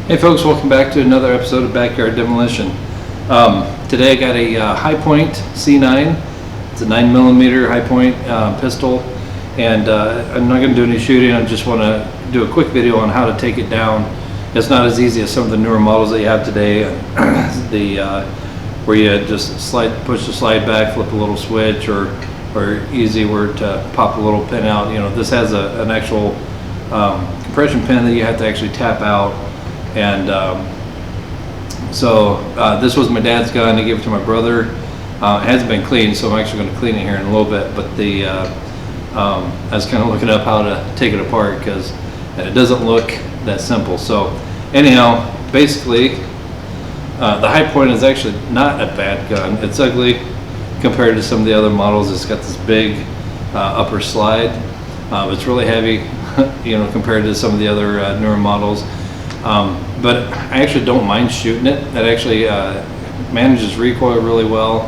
Hey folks, welcome back to another episode of Backyard Demolition. Today I got a Hi-Point C9. It's a 9mm Hi-Point pistol, and I'm not going to do any shooting. I just want to do a quick video on how to take it down. It's not as easy as some of the newer models that you have today, where you just push the slide back, flip a little switch, or easy where to pop a little pin out. You know, this has an actual compression pin that you have to actually tap out. And this was my dad's gun. I gave it to my brother. It hasn't been cleaned, so I'm actually going to clean it here in a little bit. But I was kind of looking up how to take it apart because it doesn't look that simple. So anyhow, basically, the Hi-Point is actually not a bad gun. It's ugly compared to some of the other models. It's got this big upper slide. It's really heavy, you know, compared to some of the other newer models. But I actually don't mind shooting it. It actually manages recoil really well.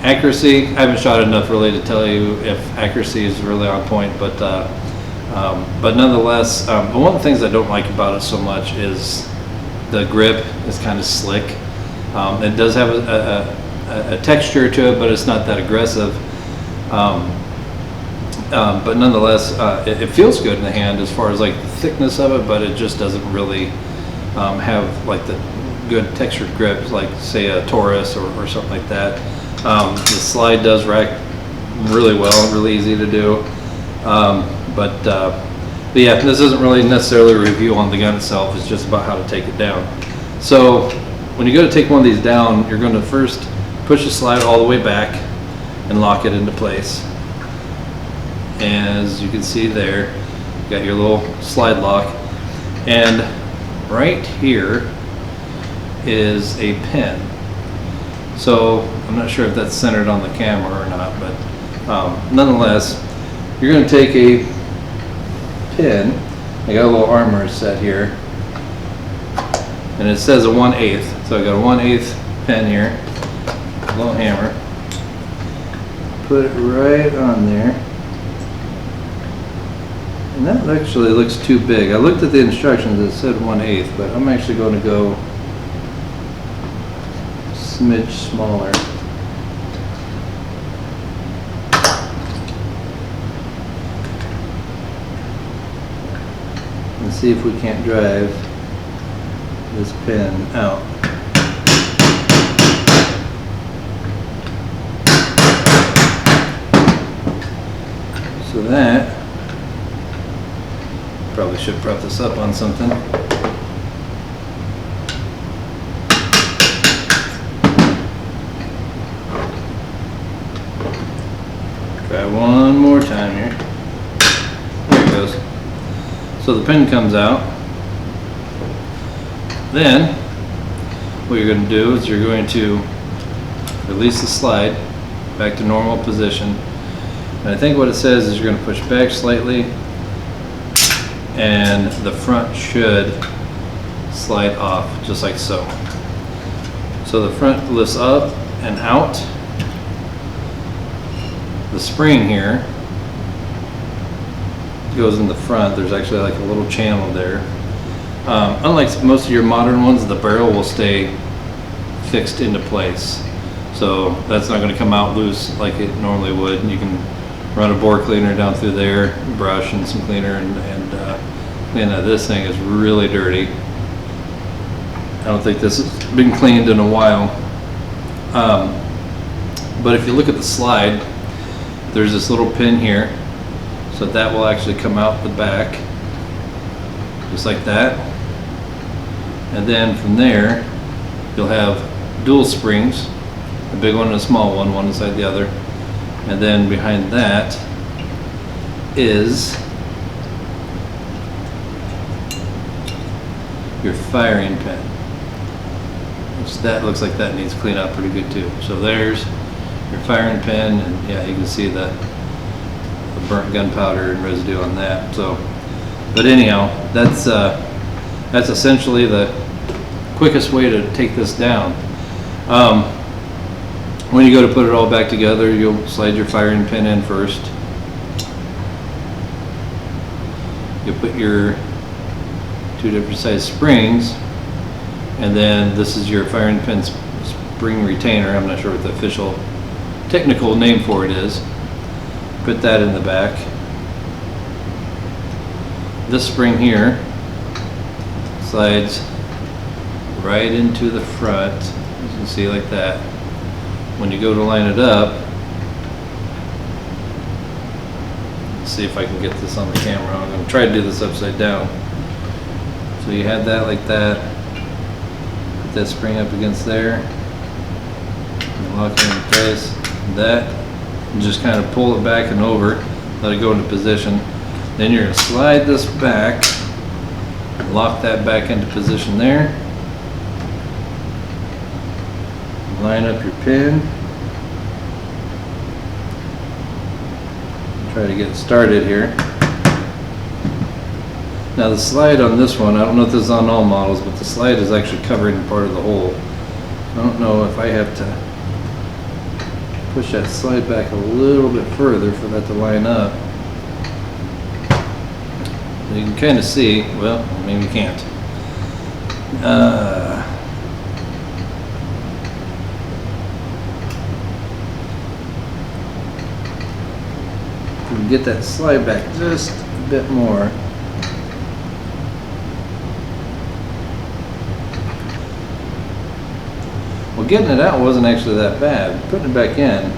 Accuracy, I haven't shot enough really to tell you if accuracy is really on point, but nonetheless, one of the things I don't like about it so much is the grip is kind of slick. It does have a texture to it, but it's not that aggressive. But nonetheless, it feels good in the hand as far as like the thickness of it, but it just doesn't really have like the good textured grip like say a Taurus or something like that. The slide does rack really well, really easy to do. But yeah, this isn't really necessarily a review on the gun itself. It's just about how to take it down. So when you go to take one of these down, you're going to first push the slide all the way back and lock it into place. As you can see there, you got your little slide lock, and right here is a pin. So I'm not sure if that's centered on the camera or not, but nonetheless, you're going to take a pin. I got a little armor set here, and it says a 1/8. So I got a 1/8 pin here, a little hammer. Put it right on there. And that actually looks too big. I looked at the instructions, it said 1/8, but I'm actually going to go a smidge smaller. And see if we can't drive this pin out. So that, probably should prop this up on something. Try one more time here. There it goes. So the pin comes out. Then what you're going to do is you're going to release the slide back to normal position. And I think what it says is you're going to push back slightly, and the front should slide off just like so. So the front lifts up and out. The spring here goes in the front. There's actually like a little channel there. Unlike most of your modern ones, the barrel will stay fixed into place. So that's not going to come out loose like it normally would. You can run a bore cleaner down through there, brush and some cleaner, and this thing is really dirty. I don't think this has been cleaned in a while. But if you look at the slide, there's this little pin here, so that will actually come out the back, just like that. And then from there, you'll have dual springs, a big one and a small one, one inside the other. And then behind that is your firing pin, which that looks like that needs clean up pretty good too. So there's your firing pin, and yeah, you can see the burnt gunpowder and residue on that. So, but anyhow, that's essentially the quickest way to take this down. When you go to put it all back together, you'll slide your firing pin in first. You'll put your two different size springs, and then this is your firing pin spring retainer. I'm not sure what the official technical name for it is. Put that in the back. This spring here slides right into the front, as you can see, like that. When you go to line it up, let's see if I can get this on the camera. I'm going to try to do this upside down. So you had that like that. Put that spring up against there. And lock it in place. That. And just kind of pull it back and over. Let it go into position. Then you're going to slide this back. Lock that back into position there. Line up your pin. Try to get it started here. Now the slide on this one, I don't know if this is on all models, but the slide is actually covering part of the hole. I don't know if I have to push that slide back a little bit further for that to line up. You can kind of see, well, maybe you can't. You can get that slide back just a bit more. Well, getting it out wasn't actually that bad. Putting it back in,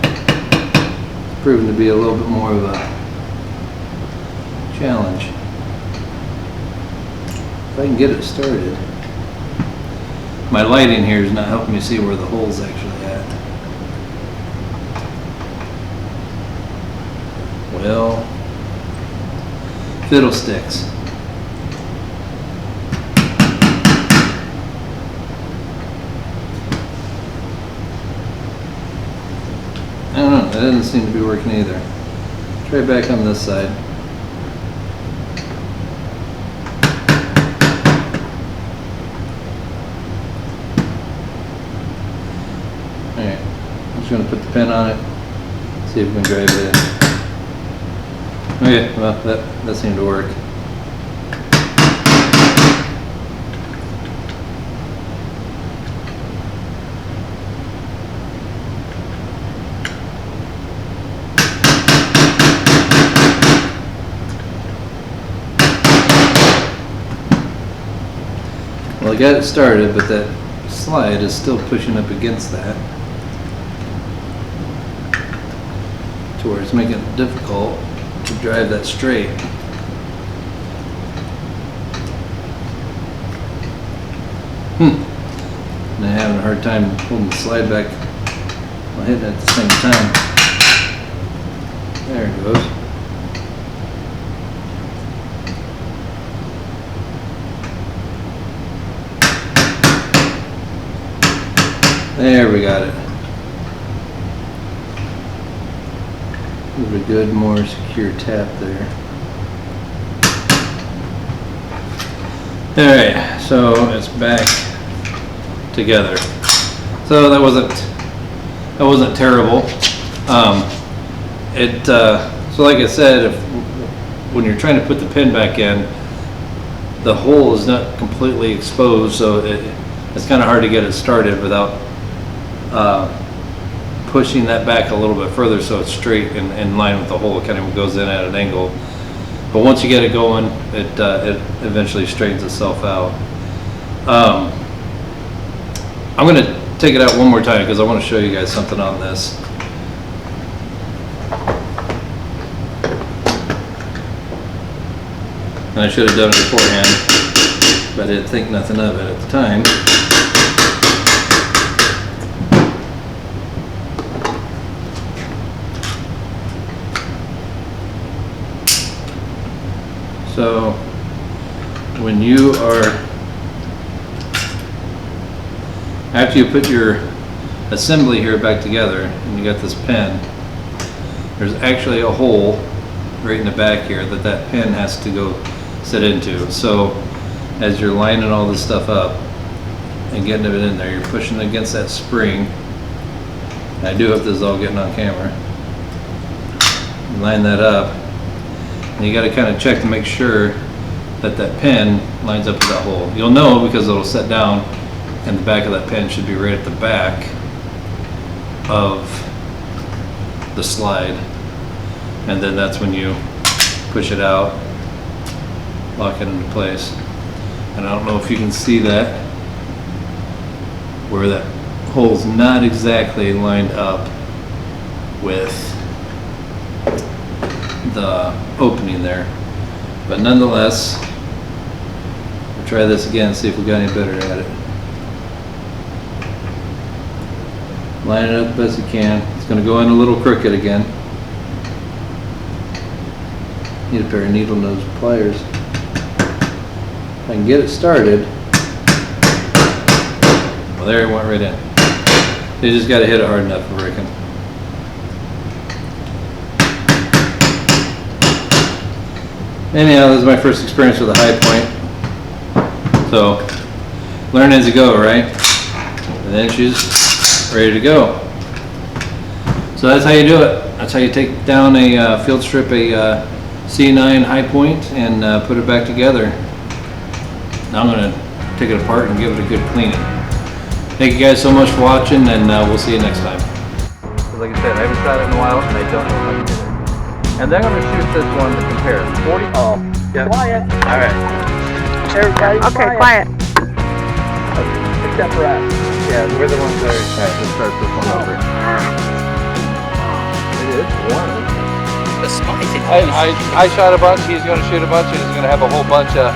it's proven to be a little bit more of a challenge. If I can get it started. My lighting here is not helping me see where the hole's actually at. Well, fiddlesticks. I don't know, that doesn't seem to be working either. Try back on this side. Alright, I'm just going to put the pin on it, see if we can drive it in. Okay, well, that seemed to work. Well, I got it started, but that slide is still pushing up against that, to where it's making it difficult to drive that straight. And I'm having a hard time holding the slide back while hitting it at the same time. There it goes. There, we got it. Give it a good, more secure tap there. Alright, so it's back together. So that wasn't terrible. So like I said, when you're trying to put the pin back in, the hole is not completely exposed, so it's kind of hard to get it started without pushing that back a little bit further so it's straight and in line with the hole. It kind of goes in at an angle. But once you get it going, it eventually straightens itself out. I'm going to take it out one more time because I want to show you guys something on this. And I should have done it beforehand, but I didn't think nothing of it at the time. So when you are, after you put your assembly here back together and you got this pin, there's actually a hole right in the back here that pin has to go sit into. So as you're lining all this stuff up and getting it in there, you're pushing against that spring. And I do hope this is all getting on camera. You line that up. And you got to kind of check to make sure that that pin lines up with that hole. You'll know because it'll set down and the back of that pin should be right at the back of the slide. And then that's when you push it out, lock it into place. And I don't know if you can see that, where that hole's not exactly lined up with the opening there. But nonetheless, we'll try this again, see if we got any better at it. Line it up best you can. It's going to go in a little crooked again. Need a pair of needle nose pliers. If I can get it started. Well, there it went right in. You just got to hit it hard enough, I reckon. Anyhow, this is my first experience with a high point. So, learn as you go, right? And then she's ready to go. So that's how you do it. That's how you take down a field strip, a C9 high point, and put it back together. Now I'm going to take it apart and give it a good cleaning. Thank you guys so much for watching, and we'll see you next time. Like I said, I haven't shot it in a while, and I don't know if I can get it. And then I'm going to shoot this one to compare. 40. Oh, yeah. Quiet. All right. Everybody, Okay, quiet. Except for us. Yeah, we're the ones that are. All right, let's start this one over. It is warm. The spicy. I shot a bunch. He's going to shoot a bunch, and he's going to have a whole bunch of.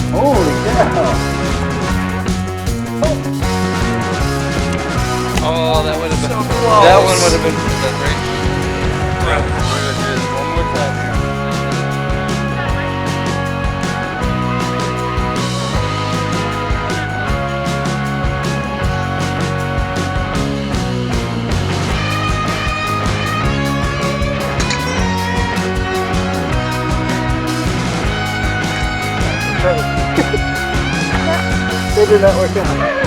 Holy cow! Oh, that would have been. So close. That one would have been great. One more time here. They did not work out.